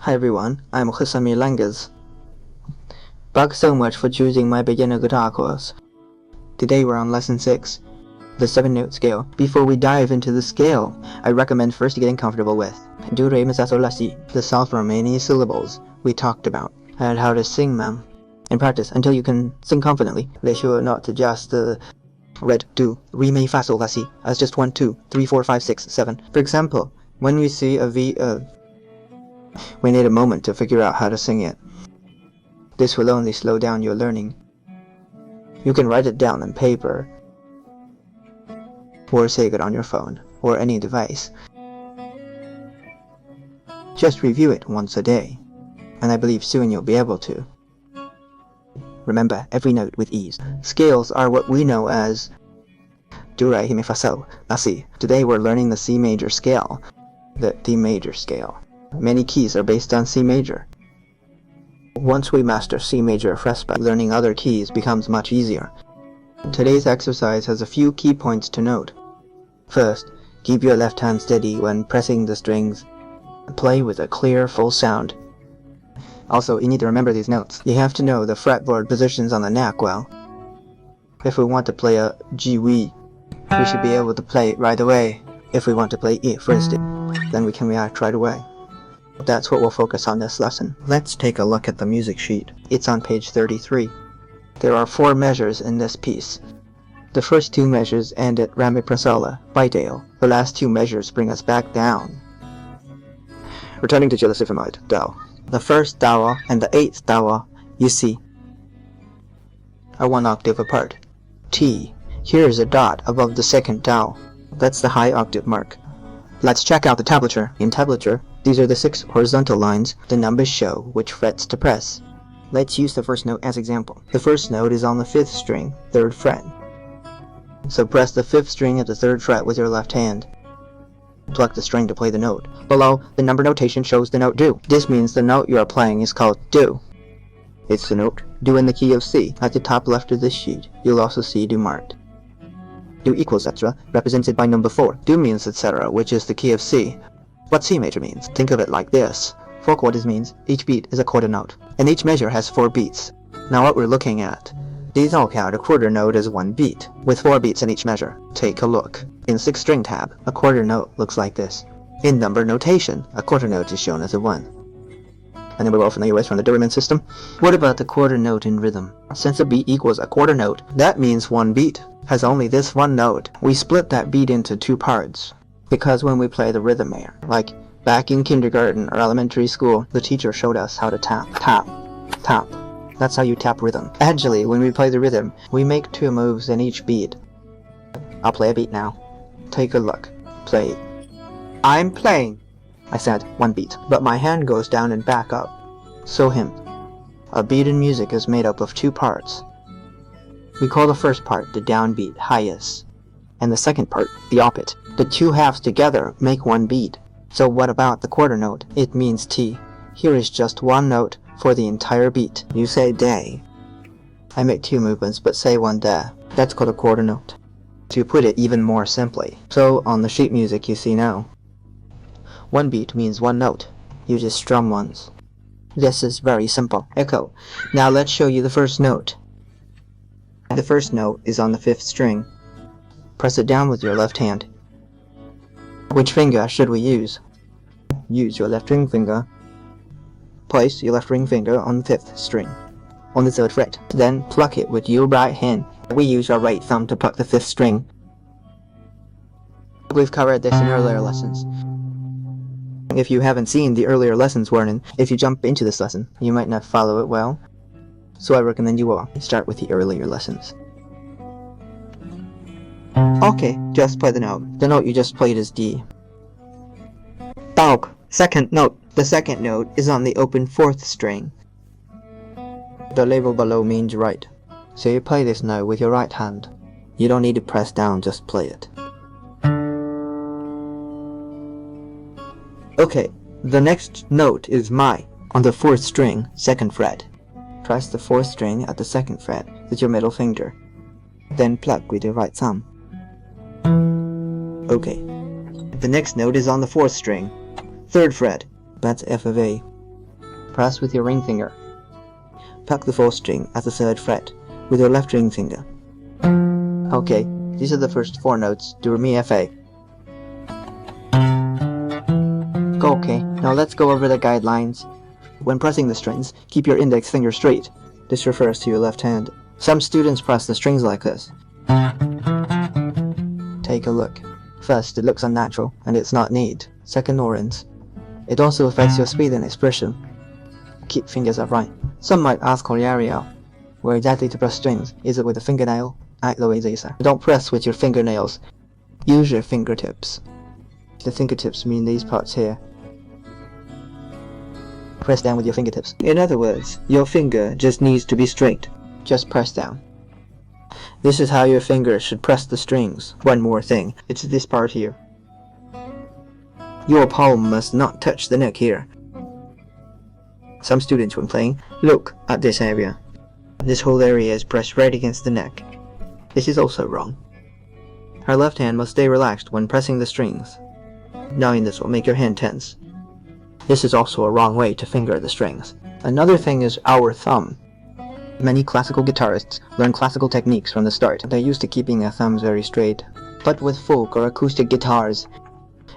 Hi everyone, I'm Husami Langas. Thanks so much for choosing my beginner guitar course. Today we're on lesson 6, the 7-note scale. Before we dive into the scale, I recommend first getting comfortable with do, re, mi, fa, sol, la, si, the soft Romanian syllables we talked about, and how to sing them. And practice until you can sing confidently. Be sure not to just read do, re, mi, fa, sol, la, si as just 1, 2, 3, 4, 5, 6, 7. For example, when we see a V, we need a moment to figure out how to sing it. This will only slow down your learning. You can write it down on paper, or save it on your phone, or any device. Just review it once a day, and I believe soon you'll be able to. Remember every note with ease. Scales are what we know as do, re, mi, fa, sol, la, si. Today we're learning the C major scale, the D major scale. Many keys are based on C major. Once we master C major afresh, learning other keys becomes much easier. Today's exercise has a few key points to note. First, keep your left hand steady when pressing the strings. Play with a clear, full sound. Also, you need to remember these notes. You have to know the fretboard positions on the neck well. If we want to play a G, we should be able to play it right away. If we want to play it first, then we can react right away. That's what we'll focus on this lesson. Let's take a look at the music sheet. It's on page 33. There are 4 measures in this piece. The first 2 measures end at re, mi, fa, sol, bidale. The last 2 measures bring us back down. Returning to Gillespie do. The first dao and the 8th dao, you see, are 1 octave apart. T. Here is a dot above the second dao. That's the high octave mark. Let's check out the tablature. In tablature, these are the 6 horizontal lines the numbers show which frets to press. Let's use the first note as example. The first note is on the 5th string, 3rd fret. So press the 5th string at the 3rd fret with your left hand. Pluck the string to play the note. Below, the number notation shows the note do. This means the note you are playing is called do. It's the note do in the key of C. At the top left of this sheet, you'll also see do marked. Do equals etc. represented by number 4. Do means etc., which is the key of C. What C major means? Think of it like this. 4 quarters means each beat is a quarter note, and each measure has 4 beats. Now what we're looking at, these all count a quarter note as 1 beat, with 4 beats in each measure. Take a look. In 6th string tab, a quarter note looks like this. In number notation, a quarter note is shown as a 1. And then we're all familiar with from the Duraman system. What about the quarter note in rhythm? Since a beat equals a quarter note, that means 1 beat has only this 1 note. We split that beat into 2 parts. Because when we play the rhythm air, like back in kindergarten or elementary school, the teacher showed us how to tap, tap, tap. That's how you tap rhythm. Actually, when we play the rhythm, we make 2 moves in each beat. I'll play a beat now. Take a look. Play. I'm playing. I said 1 beat, but my hand goes down and back up. So hymn. A beat in music is made up of 2 parts. We call the first part the downbeat, highest, and the second part the oppit. The 2 halves together make 1 beat. So what about the quarter note? It means T. Here is just 1 note for the entire beat. You say day. I make 2 movements but say 1 da. That's called a quarter note. To put it even more simply, so on the sheet music you see now, 1 beat means 1 note. You just strum once. This is very simple. Echo. Now let's show you the first note. The first note is on the 5th string. Press it down with your left hand. Which finger should we use? Use your left ring finger. Place your left ring finger on the 5th string, on the 3rd fret. Then pluck it with your right hand. We use our right thumb to pluck the 5th string. We've covered this in earlier lessons. If you haven't seen the earlier lessons warning, if you jump into this lesson, you might not follow it well. So I recommend you all start with the earlier lessons. Okay, just play the note. The note you just played is D. Dog. Second note. The second note is on the open 4th string. The label below means right. So you play this note with your right hand. You don't need to press down, just play it. Okay, the next note is my, on the 4th string, 2nd fret. Press the 4th string at the 2nd fret with your middle finger. Then pluck with your right thumb. Okay. The next note is on the 4th string, 3rd fret. That's F of A. Press with your ring finger. Pluck the 4th string at the 3rd fret with your left ring finger. Okay, these are the first 4 notes, do, re, mi, fa. Okay, now let's go over the guidelines. When pressing the strings, keep your index finger straight. This refers to your left hand. Some students press the strings like this. Take a look. First, it looks unnatural, and it's not neat. Second, ignorance. It also affects your speed and expression. Keep fingers upright. Some might ask Ariel, where exactly to press strings? Is it with a fingernail? Don't press with your fingernails. Use your fingertips. The fingertips mean these parts here. Press down with your fingertips. In other words, your finger just needs to be straight. Just press down. This is how your fingers should press the strings. One more thing, it's this part here. Your palm must not touch the neck here. Some students, when playing, look at this area. This whole area is pressed right against the neck. This is also wrong. Our left hand must stay relaxed when pressing the strings. Knowing this will make your hand tense. This is also a wrong way to finger the strings. Another thing is our thumb. Many classical guitarists learn classical techniques from the start. They're used to keeping their thumbs very straight. But with folk or acoustic guitars,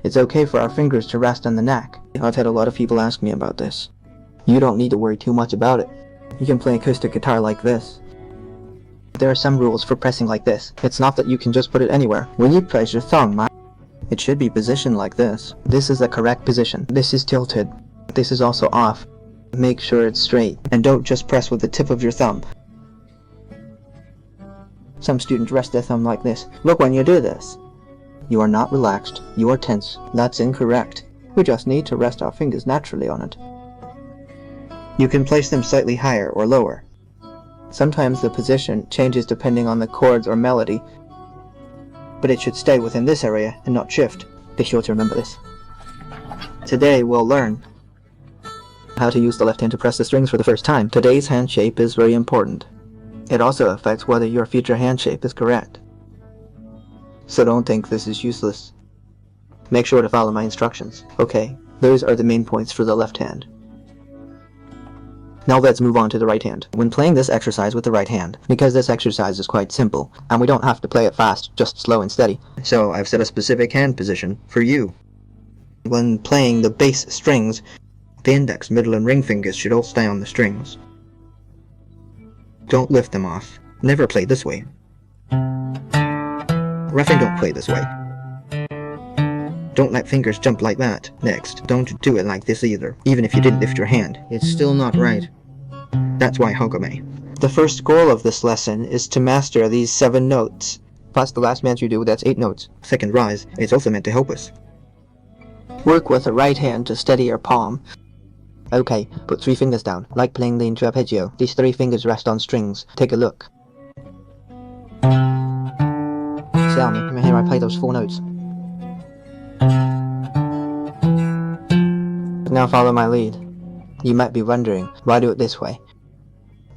it's okay for our fingers to rest on the neck. I've had a lot of people ask me about this. You don't need to worry too much about it. You can play acoustic guitar like this. There are some rules for pressing like this. It's not that you can just put it anywhere. When you press your thumb, it should be positioned like this. This is the correct position. This is tilted. This is also off. Make sure it's straight, and don't just press with the tip of your thumb. Some students rest their thumb like this. Look when you do this. You are not relaxed. You are tense. That's incorrect. We just need to rest our fingers naturally on it. You can place them slightly higher or lower. Sometimes the position changes depending on the chords or melody, but it should stay within this area and not shift. Be sure to remember this. Today we'll learn how to use the left hand to press the strings for the first time. Today's hand shape is very important. It also affects whether your future hand shape is correct. So don't think this is useless. Make sure to follow my instructions. Okay, those are the main points for the left hand. Now let's move on to the right hand. When playing this exercise with the right hand, because this exercise is quite simple, and we don't have to play it fast, just slow and steady, so I've set a specific hand position for you. When playing the bass strings, the index, middle, and ring fingers should all stay on the strings. Don't lift them off. Never play this way. Roughing don't play this way. Don't let fingers jump like that. Next, don't do it like this either. Even if you didn't lift your hand, it's still not right. That's why Hogame. The first goal of this lesson is to master these 7 notes. Plus the last match you do, that's 8 notes. Second rise, it's also meant to help us. Work with the right hand to steady your palm. Okay, put 3 fingers down, like playing the arpeggio. These 3 fingers rest on strings. Take a look. Tell me, come here, I play those 4 notes. Now follow my lead. You might be wondering, why do it this way?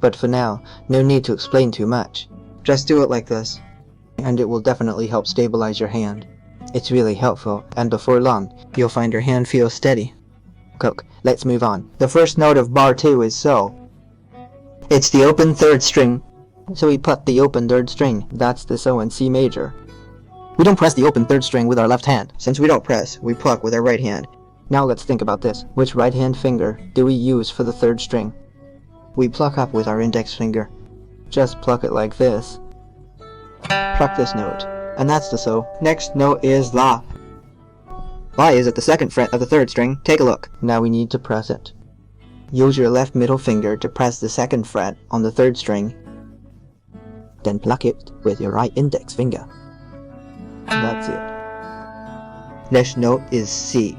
But for now, no need to explain too much. Just do it like this, and it will definitely help stabilize your hand. It's really helpful, and before long, you'll find your hand feels steady. Coke, let's move on. The first note of bar 2 is So. It's the open 3rd string, so we put the open 3rd string. That's the So in C major. We don't press the open 3rd string with our left hand. Since we don't press, we pluck with our right hand. Now let's think about this. Which right hand finger do we use for the 3rd string? We pluck up with our index finger. Just pluck it like this. Pluck this note, and that's the So. Next note is La. La is at the 2nd fret of the 3rd string. Take a look. Now we need to press it. Use your left middle finger to press the 2nd fret on the 3rd string. Then pluck it with your right index finger. That's it. Next note is C.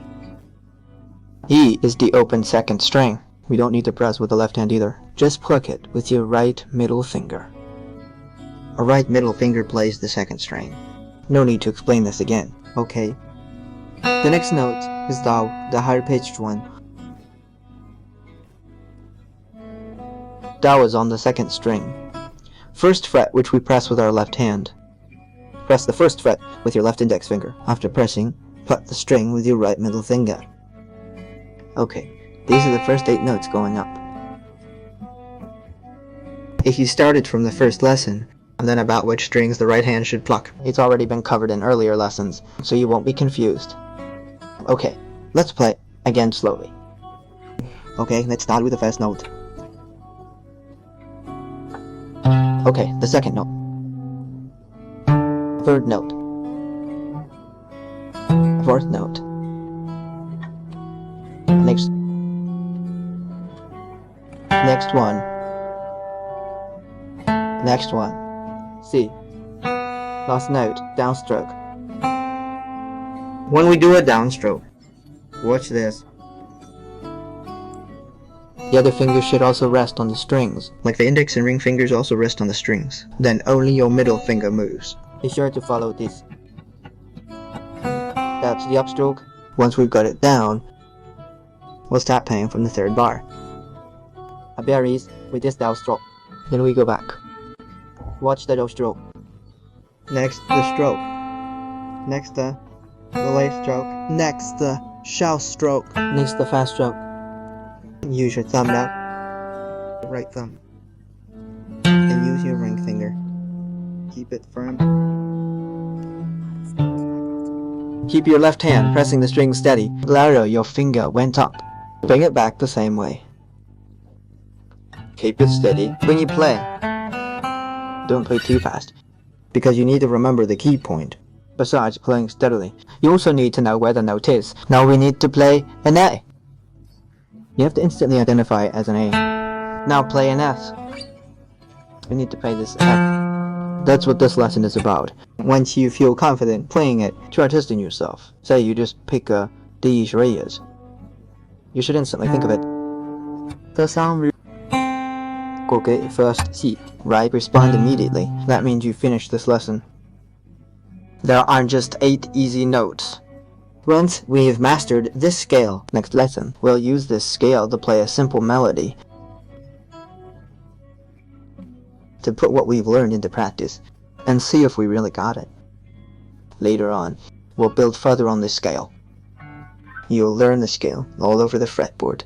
E is the open 2nd string. We don't need to press with the left hand either. Just pluck it with your right middle finger. A right middle finger plays the 2nd string. No need to explain this again, okay? The next note is Do, the higher pitched one. Do is on the 2nd string. 1st fret, which we press with our left hand. Press the 1st fret with your left index finger. After pressing, pluck the string with your right middle finger. Okay, These are the first 8 notes going up. If you started from the first lesson, and then about which strings the right hand should pluck, it's already been covered in earlier lessons, so you won't be confused. Okay, let's play again slowly. Okay, let's start with the first note. Okay, the second note. Third note. Fourth note. Next one. Next one. C. Last note, downstroke. When we do a downstroke, watch this. The other fingers should also rest on the strings, like the index and ring fingers also rest on the strings. Then only your middle finger moves. Be sure to follow this. That's the upstroke. Once we've got it down, we'll start playing from the third bar. A berries with this downstroke. Then we go back. Watch the downstroke. Next, the stroke. Next, the late stroke. Next, the shout stroke. Next, the fast stroke. Use your thumb now. Right thumb. And use your ring finger. Keep it firm. Keep your left hand pressing the string steady. Louder your finger went up. Bring it back the same way. Keep it steady when you play. Don't play too fast, because you need to remember the key point. Besides playing steadily, you also need to know where the note is. Now we need to play an A. You have to instantly identify it as an A. Now play an S. We need to play this F. That's what this lesson is about. Once you feel confident playing it, try testing yourself. Say you just pick a D Reyes. You should instantly think of it. The sound okay, first C. Right, respond immediately. That means you finished this lesson. There aren't just 8 easy notes. Once we've mastered this scale, next lesson, we'll use this scale to play a simple melody, to put what we've learned into practice, and see if we really got it. Later on, we'll build further on this scale. You'll learn the scale all over the fretboard.